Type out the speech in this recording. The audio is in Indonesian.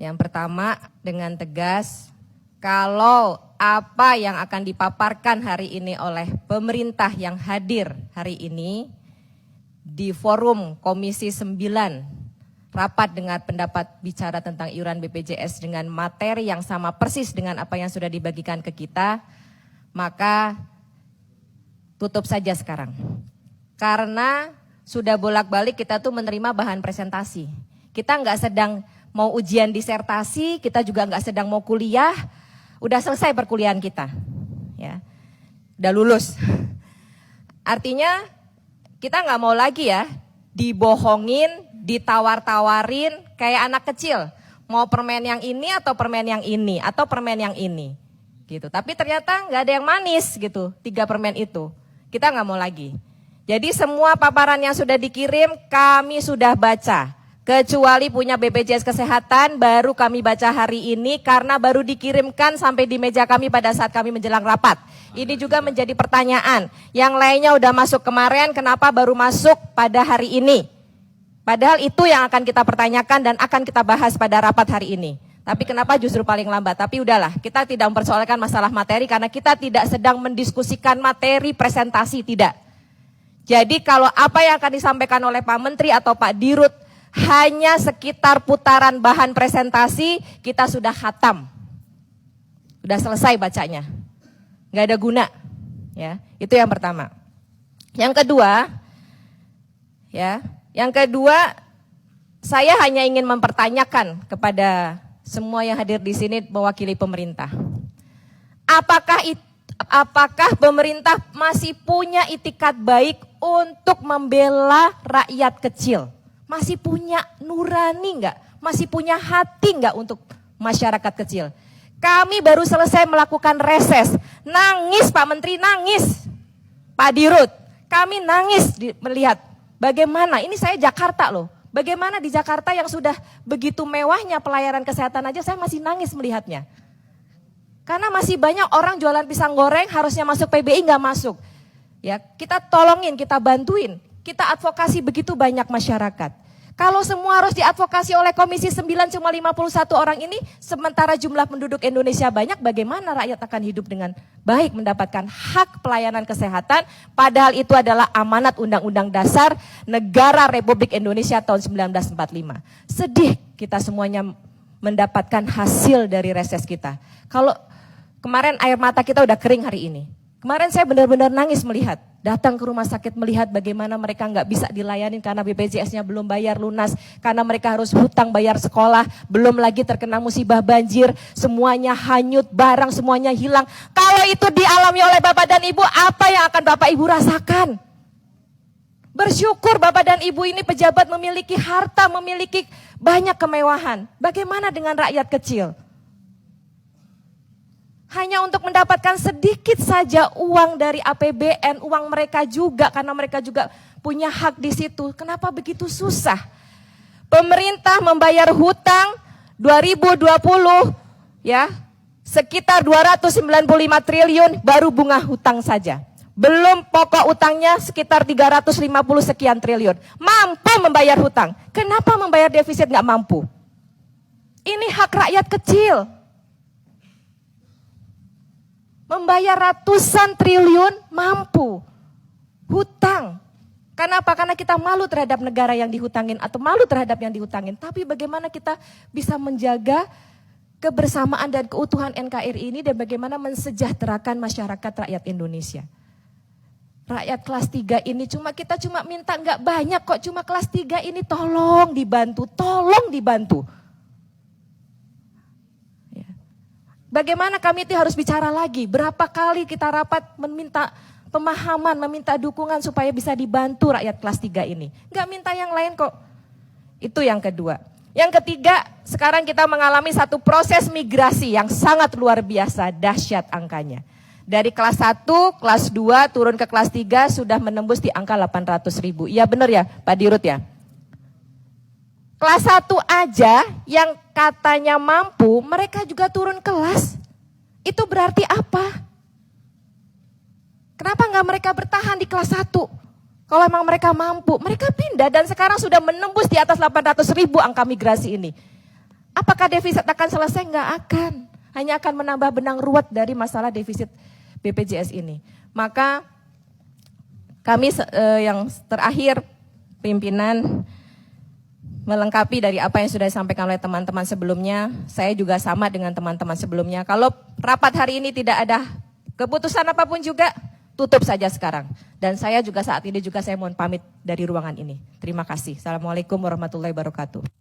Yang pertama, dengan tegas, kalau apa yang akan dipaparkan hari ini oleh pemerintah yang hadir hari ini di forum Komisi 9, rapat dengar pendapat bicara tentang iuran BPJS dengan materi yang sama persis dengan apa yang sudah dibagikan ke kita, maka tutup saja sekarang. Karena sudah bolak-balik kita tuh menerima bahan presentasi. Kita nggak sedang mau ujian disertasi, kita juga nggak sedang mau kuliah, udah selesai perkuliahan kita, ya, udah lulus. Artinya kita nggak mau lagi ya dibohongin, ditawar-tawarin kayak anak kecil, mau permen yang ini atau permen yang ini atau permen yang ini, gitu. Tapi ternyata nggak ada yang manis gitu, 3 permen itu, kita nggak mau lagi. Jadi semua paparan yang sudah dikirim kami sudah baca. Kecuali punya BPJS Kesehatan baru kami baca hari ini karena baru dikirimkan sampai di meja kami pada saat kami menjelang rapat. Ini juga menjadi pertanyaan. Yang lainnya udah masuk kemarin, kenapa baru masuk pada hari ini? Padahal itu yang akan kita pertanyakan dan akan kita bahas pada rapat hari ini. Tapi kenapa justru paling lambat? Tapi udahlah, kita tidak mempersoalkan masalah materi karena kita tidak sedang mendiskusikan materi presentasi, tidak. Jadi kalau apa yang akan disampaikan oleh Pak Menteri atau Pak Dirut hanya sekitar putaran bahan presentasi, kita sudah khatam. Sudah selesai bacanya. Nggak ada guna. Ya, itu yang pertama. Yang kedua, saya hanya ingin mempertanyakan kepada semua yang hadir di sini mewakili pemerintah. Apakah pemerintah masih punya itikat baik untuk membela rakyat kecil? Masih punya nurani enggak? Masih punya hati enggak untuk masyarakat kecil? Kami baru selesai melakukan reses. Nangis Pak Menteri, nangis. Pak Dirut, kami nangis melihat bagaimana, ini saya Jakarta loh. Bagaimana di Jakarta yang sudah begitu mewahnya pelayanan kesehatan aja saya masih nangis melihatnya. Karena masih banyak orang jualan pisang goreng harusnya masuk PBI nggak masuk. Ya, kita tolongin, kita bantuin. Kita advokasi begitu banyak masyarakat. Kalau semua harus diadvokasi oleh Komisi 9 cuma 51 orang ini, sementara jumlah penduduk Indonesia banyak, bagaimana rakyat akan hidup dengan baik mendapatkan hak pelayanan kesehatan, padahal itu adalah amanat Undang-Undang Dasar Negara Republik Indonesia tahun 1945. Sedih kita semuanya mendapatkan hasil dari reses kita. Kalau kemarin air mata kita udah kering hari ini. Kemarin saya benar-benar nangis melihat, datang ke rumah sakit melihat bagaimana mereka nggak bisa dilayani karena BPJS-nya belum bayar lunas, karena mereka harus hutang bayar sekolah, belum lagi terkena musibah banjir, semuanya hanyut, barang semuanya hilang. Kalau itu dialami oleh Bapak dan Ibu, apa yang akan Bapak Ibu rasakan? Bersyukur Bapak dan Ibu ini pejabat memiliki harta, memiliki banyak kemewahan. Bagaimana dengan rakyat kecil? Hanya untuk mendapatkan sedikit saja uang dari APBN, uang mereka juga karena mereka juga punya hak di situ. Kenapa begitu susah? Pemerintah membayar hutang 2020 ya, sekitar 295 triliun baru bunga hutang saja. Belum pokok utangnya sekitar 350 sekian triliun. Mampu membayar hutang. Kenapa membayar defisit nggak mampu? Ini hak rakyat kecil. Membayar ratusan triliun mampu. Hutang. Kenapa? Karena kita malu terhadap negara yang dihutangin atau malu terhadap yang dihutangin. Tapi bagaimana kita bisa menjaga kebersamaan dan keutuhan NKRI ini dan bagaimana mensejahterakan masyarakat rakyat Indonesia. Rakyat kelas 3 ini kita cuma minta nggak banyak kok, cuma kelas 3 ini tolong dibantu, tolong dibantu. Bagaimana kami itu harus bicara lagi, berapa kali kita rapat meminta pemahaman, meminta dukungan supaya bisa dibantu rakyat kelas 3 ini. Nggak minta yang lain kok. Itu yang kedua. Yang ketiga, sekarang kita mengalami satu proses migrasi yang sangat luar biasa, dahsyat angkanya. Dari kelas 1, kelas 2 turun ke kelas 3 sudah menembus di angka 800.000. Iya benar ya Pak Dirut ya? Kelas 1 aja yang katanya mampu, mereka juga turun kelas. Itu berarti apa? Kenapa nggak mereka bertahan di kelas 1? Kalau memang mereka mampu, mereka pindah dan sekarang sudah menembus di atas 800.000 angka migrasi ini. Apakah defisit akan selesai? Enggak akan. Hanya akan menambah benang ruwet dari masalah defisit BPJS ini. Maka kami yang terakhir, pimpinan, melengkapi dari apa yang sudah disampaikan oleh teman-teman sebelumnya, saya juga sama dengan teman-teman sebelumnya. Kalau rapat hari ini tidak ada keputusan apapun juga, tutup saja sekarang. Dan saya juga saat ini saya mohon pamit dari ruangan ini. Terima kasih. Assalamualaikum warahmatullahi wabarakatuh.